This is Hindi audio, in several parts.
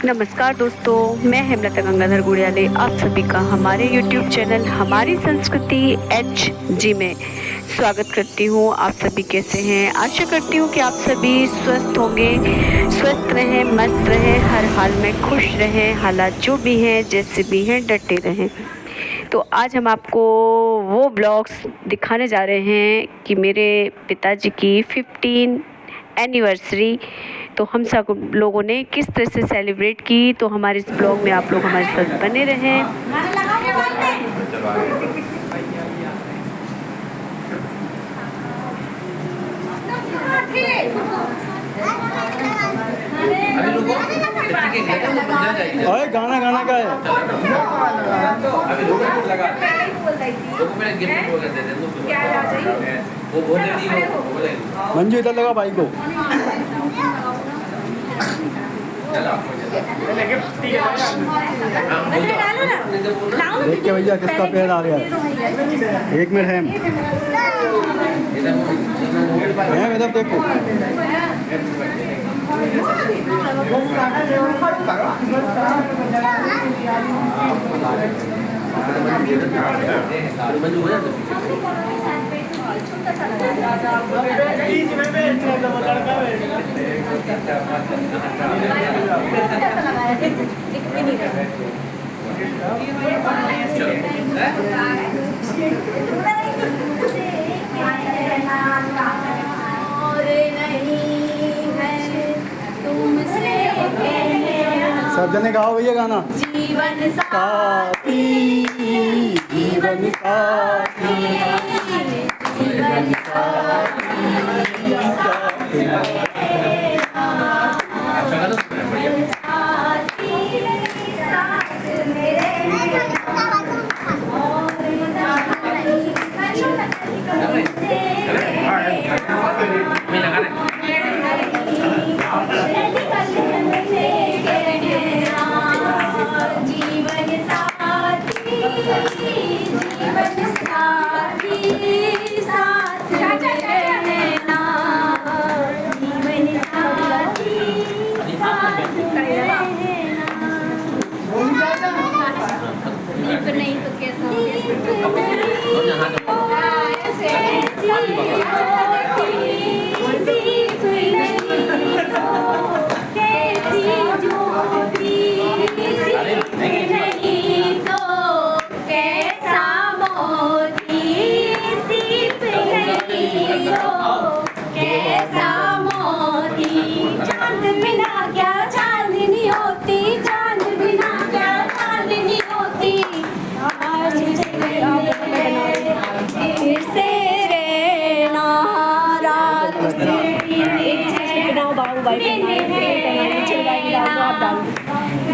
नमस्कार दोस्तों, मैं हेमलता गंगाधर गुड़ियाले आप सभी का हमारे YouTube चैनल हमारी संस्कृति HG में स्वागत करती हूँ। आप सभी कैसे हैं? आशा करती हूँ कि आप सभी स्वस्थ होंगे, स्वस्थ रहें, मस्त रहें, हर हाल में खुश रहें, हालात जो भी हैं जैसे भी हैं डटे रहें। तो आज हम आपको वो ब्लॉग्स दिखाने जा रहे हैं कि मेरे पिताजी की 15 एनिवर्सरी तो हम सब लोगों ने किस तरह से सेलिब्रेट की। तो हमारे इस ब्लॉग में आप लोग हमारे साथ बने रहें। अरे गाना गाना का है। मंजू इधर लगा भाई को। देख के भैया किसका पैर आ रहा है। एक मिनट हैम इधर देखो। सब जने गाओ भैया गाना। जीवन साथी, जीवन साथी, जीवन नहीं तो कैसा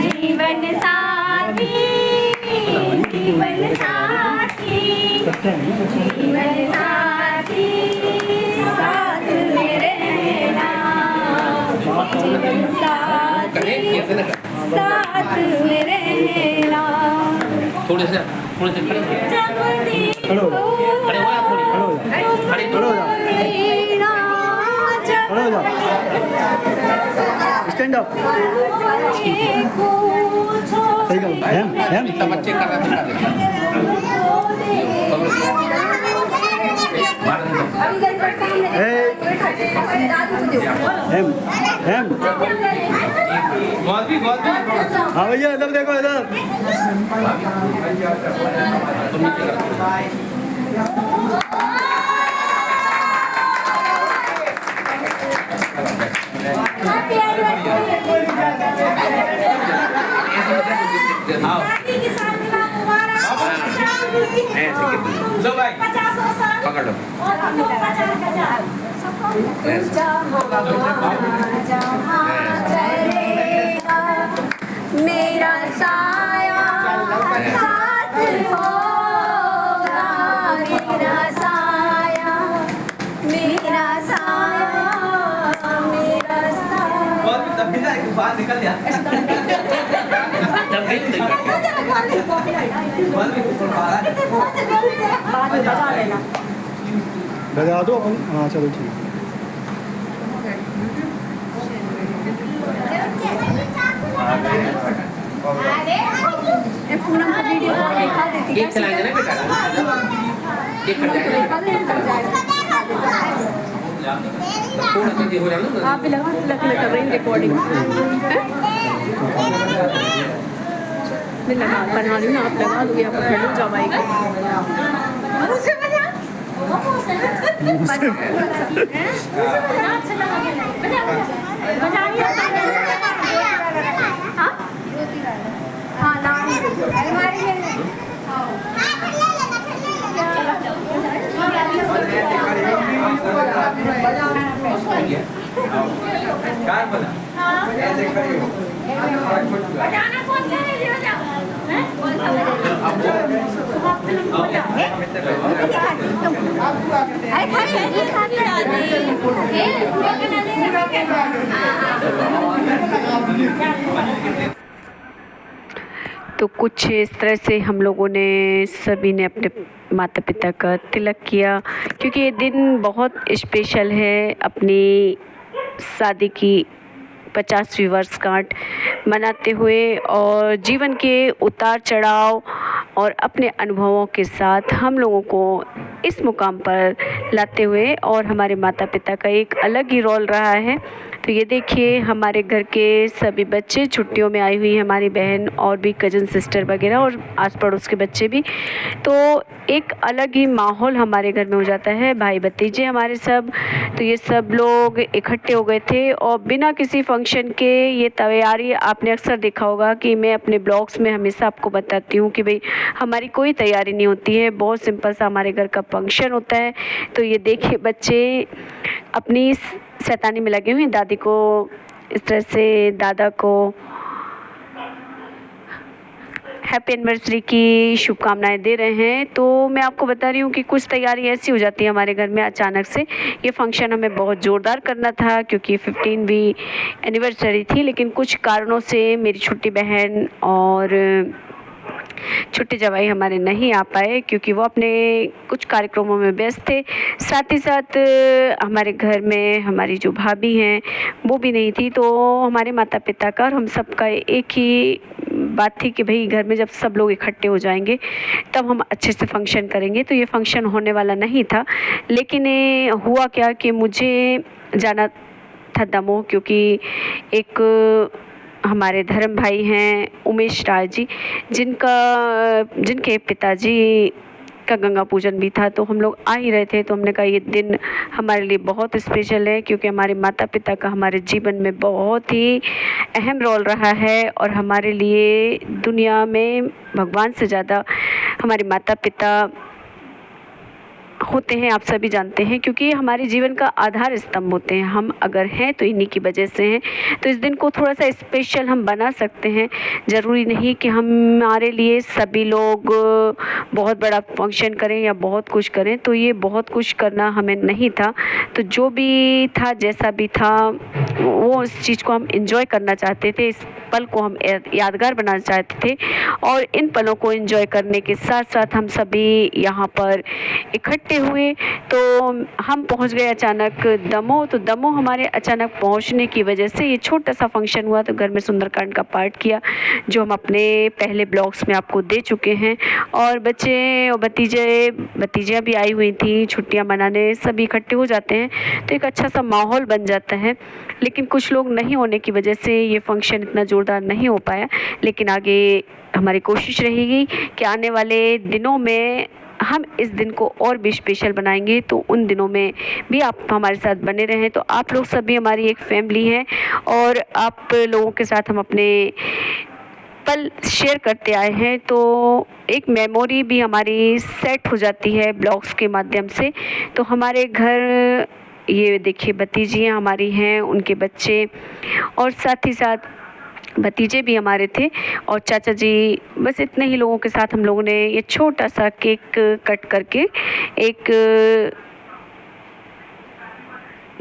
जीवन साथी, जीवन साथी, जीवन साथी, साथ में रहना, जीवन साथी, साथ में रहना। थोड़े से खड़ो हो जा। Stand up. सही करो। हैम बच्चे कर रहे थे। हाँ भैया इधर देखो इधर। पकड़ लो। मेरा साया साथ होगा, मेरा साया, मेरा साया, मेरा साया। बाहर निकल गया। बजा दो अपन। हाँ चलो ठीक। Okay. पूनम का वीडियो कॉल दिखा देती केक चलाएंगे ना बेटा, केक कट जाएगा, थोड़ा जल्दी हो जाना ना। आप भी लगा लग कर रही रिकॉर्डिंग मैं लगा बना रही हूँ ना, आप लगा दो यहाँ पर खड़े हो जाओ बाइक। कार बना ऐसे खड़ी हो बजाना कौन सा है ये बजाओ हैं अरे खाते नहीं खाते ये पूरा बना देगा। तो कुछ इस तरह से हम लोगों ने सभी ने अपने माता पिता का तिलक किया, क्योंकि ये दिन बहुत स्पेशल है। अपनी शादी की 50वीं वर्षगांठ मनाते हुए और जीवन के उतार चढ़ाव और अपने अनुभवों के साथ हम लोगों को इस मुकाम पर लाते हुए, और हमारे माता पिता का एक अलग ही रोल रहा है। तो ये देखिए हमारे घर के सभी बच्चे छुट्टियों में आई हुई हैं, हमारी बहन और भी कज़न सिस्टर वगैरह और आस पड़ोस के बच्चे भी। तो एक अलग ही माहौल हमारे घर में हो जाता है, भाई भतीजे हमारे सब। तो ये सब लोग इकट्ठे हो गए थे और बिना किसी फंक्शन के ये तैयारी, आपने अक्सर देखा होगा कि मैं अपने ब्लॉग्स में हमेशा आपको बताती हूँ कि भाई हमारी कोई तैयारी नहीं होती है, बहुत सिंपल सा हमारे घर का फंक्शन होता है। तो ये देखिए बच्चे अपनी शैतानी में लगे हुए हैं, दादी को इस तरह से, दादा को हैप्पी एनिवर्सरी की शुभकामनाएं दे रहे हैं। तो मैं आपको बता रही हूँ कि कुछ तैयारी ऐसी हो जाती है हमारे घर में अचानक से। ये फंक्शन हमें बहुत ज़ोरदार करना था क्योंकि 15वीं एनिवर्सरी थी, लेकिन कुछ कारणों से मेरी छोटी बहन और छोटे जवाई हमारे नहीं आ पाए क्योंकि वो अपने कुछ कार्यक्रमों में व्यस्त थे। साथ ही साथ हमारे घर में हमारी जो भाभी हैं वो भी नहीं थी। तो हमारे माता पिता का और हम सबका एक ही बात थी कि भाई घर में जब सब लोग इकट्ठे हो जाएंगे तब हम अच्छे से फंक्शन करेंगे। तो ये फंक्शन होने वाला नहीं था, लेकिन हुआ क्या कि मुझे जाना था दमोह, क्योंकि एक हमारे धर्म भाई हैं उमेश राय जी, जिनके पिताजी का गंगा पूजन भी था। तो हम लोग आ ही रहे थे, तो हमने कहा ये दिन हमारे लिए बहुत स्पेशल है क्योंकि हमारे माता पिता का हमारे जीवन में बहुत ही अहम रोल रहा है और हमारे लिए दुनिया में भगवान से ज़्यादा हमारे माता पिता होते हैं। आप सभी जानते हैं क्योंकि ये हमारे जीवन का आधार स्तंभ होते हैं। हम अगर हैं तो इन्हीं की वजह से हैं। तो इस दिन को थोड़ा सा स्पेशल हम बना सकते हैं। ज़रूरी नहीं कि हमारे लिए सभी लोग बहुत बड़ा फंक्शन करें या बहुत कुछ करें। तो ये बहुत कुछ करना हमें नहीं था। तो जो भी था, जैसा भी था, वो इस चीज़ को हम एंजॉय करना चाहते थे, इस पल को हम यादगार बनाना चाहते थे। और इन पलों को एंजॉय करने के साथ साथ हम सभी यहाँ पर इकट्ठे हुए। तो हम पहुँच गए अचानक दमोह। तो दमोह हमारे अचानक पहुँचने की वजह से ये छोटा सा फंक्शन हुआ। तो घर में सुंदरकांड का पाठ किया जो हम अपने पहले ब्लॉग्स में आपको दे चुके हैं। और बच्चे और भतीजियाँ भी आई हुई थी छुट्टियाँ मनाने, सभी इकट्ठे हो जाते हैं तो एक अच्छा सा माहौल बन जाता है। लेकिन कुछ लोग नहीं होने की वजह से ये फंक्शन इतना ज़ोरदार नहीं हो पाया। लेकिन आगे हमारी कोशिश रहेगी कि आने वाले दिनों में हम इस दिन को और भी स्पेशल बनाएंगे। तो उन दिनों में भी आप हमारे साथ बने रहें। तो आप लोग सभी हमारी एक फैमिली हैं और आप लोगों के साथ हम अपने पल शेयर करते आए हैं। तो एक मेमोरी भी हमारी सेट हो जाती है ब्लॉग्स के माध्यम से। तो हमारे घर ये देखिए भतीजियाँ हमारी हैं, उनके बच्चे और साथ ही साथ भतीजे भी हमारे थे और चाचा जी। बस इतने ही लोगों के साथ हम लोगों ने ये छोटा सा केक कट करके एक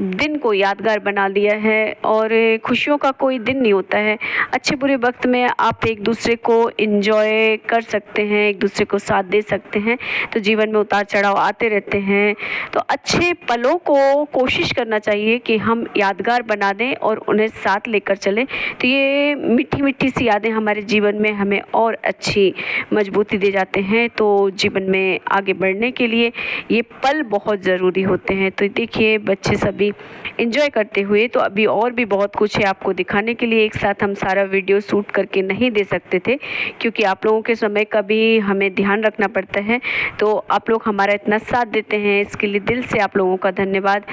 दिन को यादगार बना लिया है। और खुशियों का कोई दिन नहीं होता है, अच्छे बुरे वक्त में आप एक दूसरे को एंजॉय कर सकते हैं, एक दूसरे को साथ दे सकते हैं। तो जीवन में उतार चढ़ाव आते रहते हैं, तो अच्छे पलों को कोशिश करना चाहिए कि हम यादगार बना दें और उन्हें साथ लेकर चलें। तो ये मीठी मीठी सी यादें हमारे जीवन में हमें और अच्छी मजबूती दे जाते हैं। तो जीवन में आगे बढ़ने के लिए ये पल बहुत ज़रूरी होते हैं। तो देखिए बच्चे सभी एंजॉय करते हुए, तो अभी और भी बहुत कुछ है आपको दिखाने के लिए। एक साथ हम सारा वीडियो शूट करके नहीं दे सकते थे, क्योंकि आप लोगों के समय का भी हमें ध्यान रखना पड़ता है। तो आप लोग हमारा इतना साथ देते हैं, इसके लिए दिल से आप लोगों का धन्यवाद।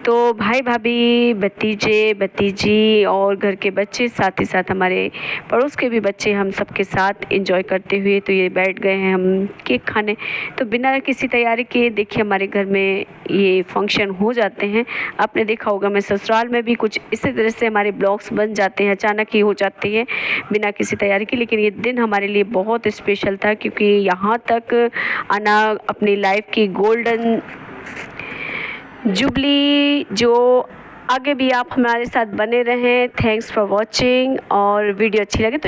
तो भाई भाभी, भतीजे भतीजी और घर के बच्चे, साथ ही साथ हमारे पड़ोस के भी बच्चे, हम सबके साथ एंजॉय करते हुए तो ये बैठ गए हैं हम केक खाने। तो बिना किसी तैयारी के देखिए हमारे घर में ये फंक्शन हो जाते हैं। आपने देखा होगा, मैं ससुराल में भी कुछ इसी तरह से हमारे ब्लॉग्स बन जाते हैं, अचानक ही हो जाते हैं बिना किसी तैयारी के। लेकिन ये दिन हमारे लिए बहुत स्पेशल था, क्योंकि यहाँ तक आना अपनी लाइफ की गोल्डन जुबली। जो आगे भी आप हमारे साथ बने रहें। थैंक्स फॉर वॉचिंग, और वीडियो अच्छी लगे तो